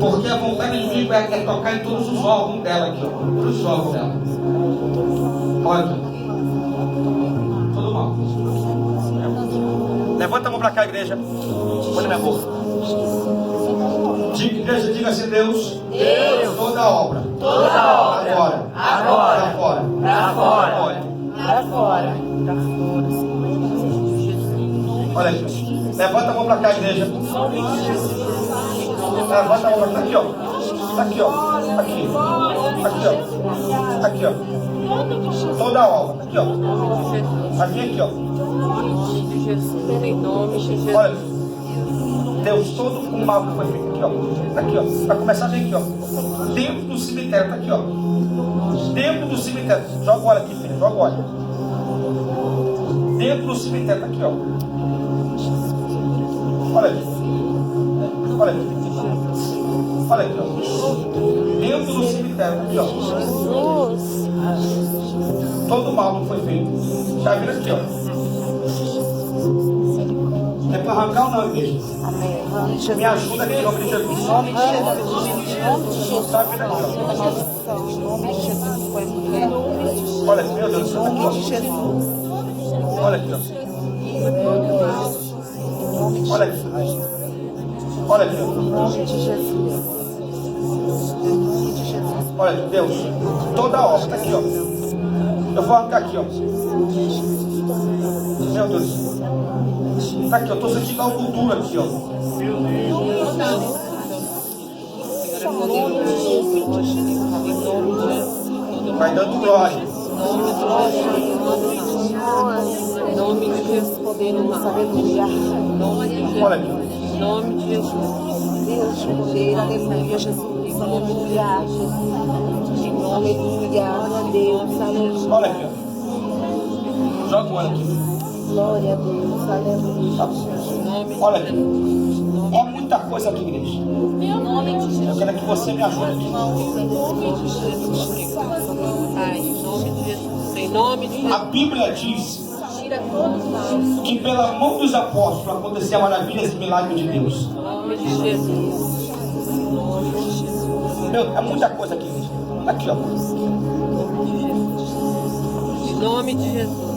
Porque a vontade do inimigo é tocar em todos os órgãos dela aqui, ó. Todos os órgãos dela. Olha aqui. Tudo mal. Levanta a mão para cá, igreja. Põe na minha boca. Igreja, diga assim: Deus, toda obra, agora, para fora, olha aqui. Levanta a mão para cá, igreja. Levanta a mão para cá, aqui, ó. Aqui, ó. Aqui, ó. Toda obra, aqui, ó. Aqui, ó. Olha, Deus, todo o mal que foi feito aqui, ó. Aqui, ó. Vai começar bem aqui, ó. Dentro do cemitério, tá aqui, ó. Dentro do cemitério. Joga o óleo aqui, filho. Joga o óleo. Dentro do cemitério, tá aqui, ó. Olha aqui. Olha aqui. Olha aqui, ó. Dentro do cemitério, tá aqui, ó. Todo mal que foi feito. Já vira aqui, ó. É para arrancar ou não, igreja? Amém. Me ajuda aqui em nome de Jesus. Em nome de Jesus. Tá vindo aqui, ó. Em nome de Jesus. Olha aqui, meu Deus do céu. Aqui, ó. Olha aqui, ó. Olha aqui. Olha aqui, ó. Em nome de Jesus. Olha aqui, Deus. Toda a obra, tá aqui, ó. Eu vou arrancar aqui, ó. Meu Deus. Tá aqui, eu tô sentindo algo duro aqui, ó. Vai dando glória. Em nome de Jesus, podemos, aleluia. Olha aqui. Em nome de Jesus. Deus de poder, aleluia, Jesus, aleluia. Em nome de Deus, aleluia. Olha aqui, ó. Joga o óleo aqui. Glória a Deus, aleluia. Olha aqui. É muita coisa aqui, igreja. Eu quero que você me ajude aqui. Em nome de Jesus. A Bíblia diz que pela mão dos apóstolos acontecia maravilhas e milagres de Deus. Meu, é muita coisa aqui, igreja. Aqui, ó. Em nome de Jesus.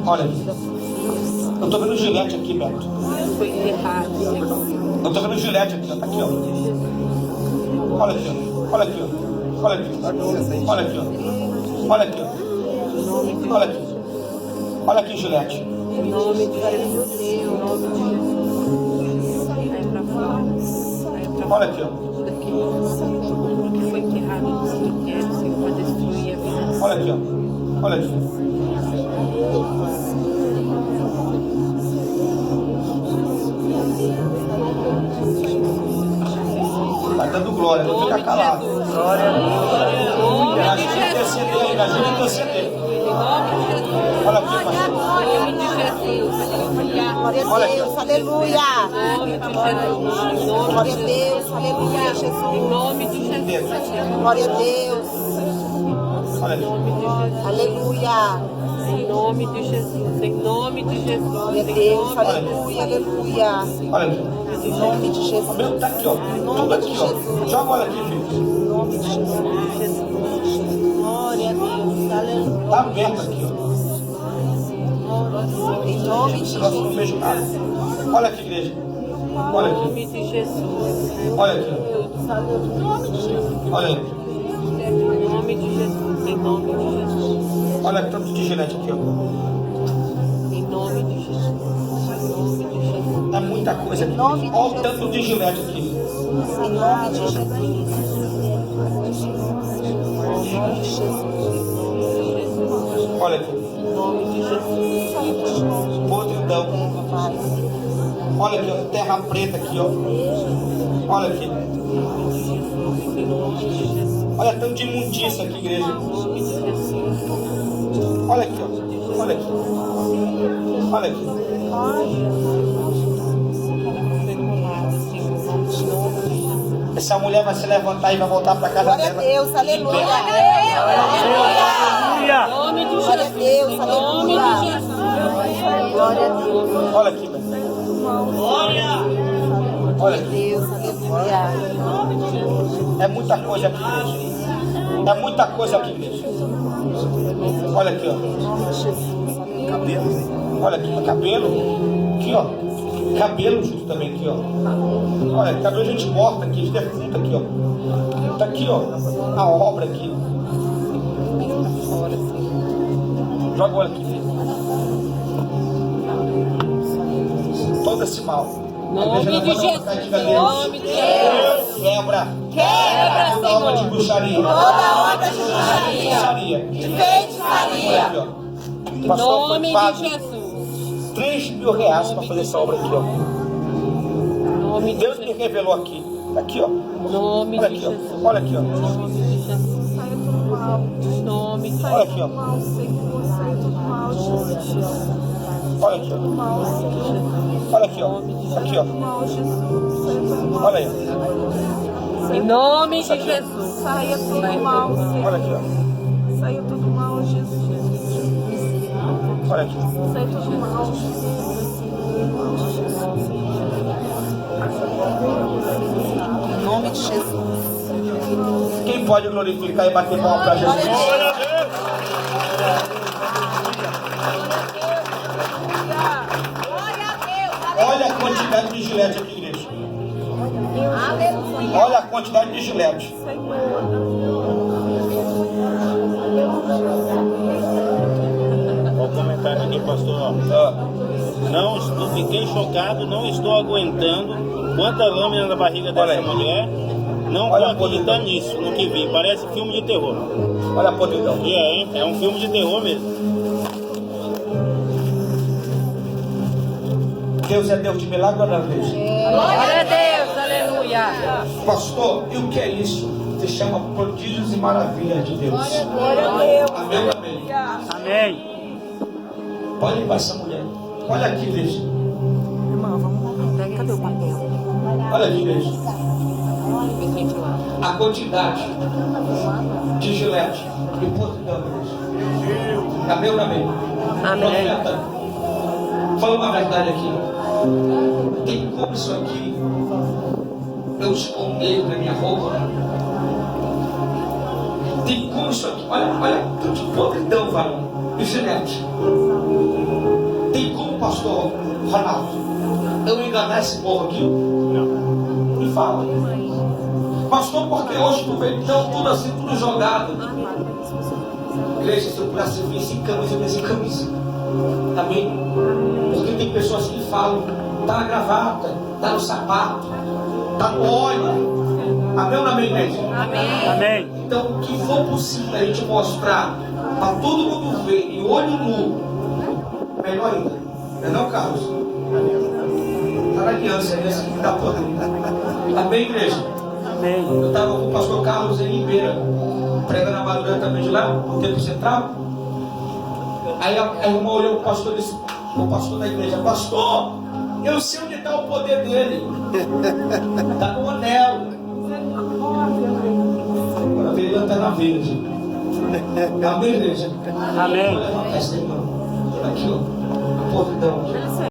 Olha aqui. Eu tô vendo gilete aqui, Beto. Foi enterrado. Eu tô vendo gilete aqui, ó. Tá aqui, ó. Olha aqui, ó. Olha aqui, ó. Olha aqui, ó. Olha aqui, ó. Olha aqui, ó. Olha aqui. Olha aqui, gilete. Em nome de Jesus. Em nome de Jesus. Vai pra fora. Olha aqui, ó. Porque foi enterrado no cemitério, Senhor, para destruir a vida. Olha aqui, ó. Olha aqui. Vai dando glória, não fica calado. Glória a Deus. Me ajuda a interceder, me ajuda a interceder. Olha aqui, pastor. Glória a Deus, aleluia. Glória a Deus, aleluia, Jesus. Em nome de Jesus. Glória a Deus. Olha aqui. Aleluia. Em nome de Jesus. Em nome de Jesus. Glória a Deus, aleluia, aleluia. Olha aqui. Em nome de Jesus. Meu, tá aqui, ó. Tudo aqui, ó. Joga olha aqui, filho. Em nome de Jesus. Glória a Deus, aleluia. Tá aberto aqui, ó. Em nome de Eu não Jesus. vejo nada. Olha aqui, igreja. Olha Em aqui. nome de Jesus. Olha aqui. Olha aí. Em nome de Jesus. Em nome de Jesus. Olha aqui, tanto de gilete aqui, ó. Em nome de Jesus. Em nome de Jesus. É muita coisa aqui. Nome de Olha o Jesus. tanto de gilete aqui. Em nome de Jesus. Olha aqui. Em nome de Jesus. Podridão. Olha aqui, ó. Terra preta aqui, ó. Olha aqui. Olha tanto de imundícia aqui, igreja. Olha aqui, ó. Olha aqui. Olha aqui. Essa mulher vai se levantar e vai voltar para casa Glória a dela. Deus, aleluia. Aleluia. Glória a Deus, aleluia. Glória a Deus. Olha aqui, velho. Olha aqui. Deus, aleluia. É muita coisa aqui, igreja. É muita coisa aqui, igreja. Olha aqui, ó. Cabelo. Olha aqui, cabelo. Aqui, ó. Cabelo junto também aqui, ó. Olha, cabelo a gente corta aqui, a gente defunta aqui, ó. Tá aqui, ó. A obra aqui. Joga o olho aqui. Todo esse mal. Nome de Jesus. Nome de Jesus. Quebra. Quebra, Toda obra de Senhor. bruxaria. Toda obra de bruxaria. De Feitiçaria. Aqui, ó. Em Pastor, nome foi de pago Jesus. R$3.000 para fazer essa obra aqui, ó. Nome de Deus me Jesus. revelou aqui. Aqui, ó. Nome Olha de aqui, ó. Jesus. Olha aqui, ó. Nome de Jesus. Nome de Olha aqui, ó. Olha aqui, ó. Olha aqui, ó. Aqui, ó. Olha aí. Em nome de Jesus. Saia tudo mal, Olha aqui, ó. saia tudo mal, Jesus. Olha aqui. Saia tudo mal, Em nome de Jesus. Quem pode glorificar e bater palma para Jesus? Olha a quantidade de gilete aqui, igreja. Olha a quantidade de gilete. Olha o comentário aqui, pastor. Não estou, fiquei chocado, não estou aguentando. Quanta lâmina na barriga Olha dessa aí. mulher. Não Olha estou a podridão. acreditando nisso, no que vi. Parece filme de terror. Olha a podridão. E é, hein? É um filme de terror mesmo. Deus é Deus de milagre ou não, igreja? Glória a Deus. Aleluia. Pastor, e o que é isso? Se chama prodígios e maravilhas de Deus. glória a Deus. Amém, amém. Amém. Pode ir para essa mulher. Olha aqui, igreja. Irmã, vamos. Cadê o papel? Olha aqui, igreja. A quantidade de gilete e podridão, igreja. Amém ou não amém? Amém. Profeta, fala uma verdade aqui. Tem como isso aqui eu esconder na minha roupa? Tem como isso aqui? Olha, tudo de podridão, varão. E gilete. Tem como, pastor Ronaldo, eu enganar esse povo aqui? Não. Me fala. Pastor, porque hoje tu vê então tudo assim, tudo jogado. Igreja, se eu pudesse vir sem camisa, eu ia sem camisa. Amém? Porque tem pessoas que falam, tá na gravata, tá no sapato, tá no óleo. Amém ou não amém, igreja? Amém. Então, o que for possível a gente mostrar para todo mundo ver e olho nu, melhor ainda. Não é não, Carlos? Está na aliança, aliança que dá poder. Amém, igreja? Amém. Eu estava com o pastor Carlos em Ribeira, pregando a madrugada também de lá, no tempo central. Aí a irmã olhou o pastor e disse, o pastor da igreja, pastor, eu sei onde está o poder dele. Está no anel. Agora veio lanterna verde. Amém, igreja? Amém. Olha essa irmã. Aqui, ó. A podridão.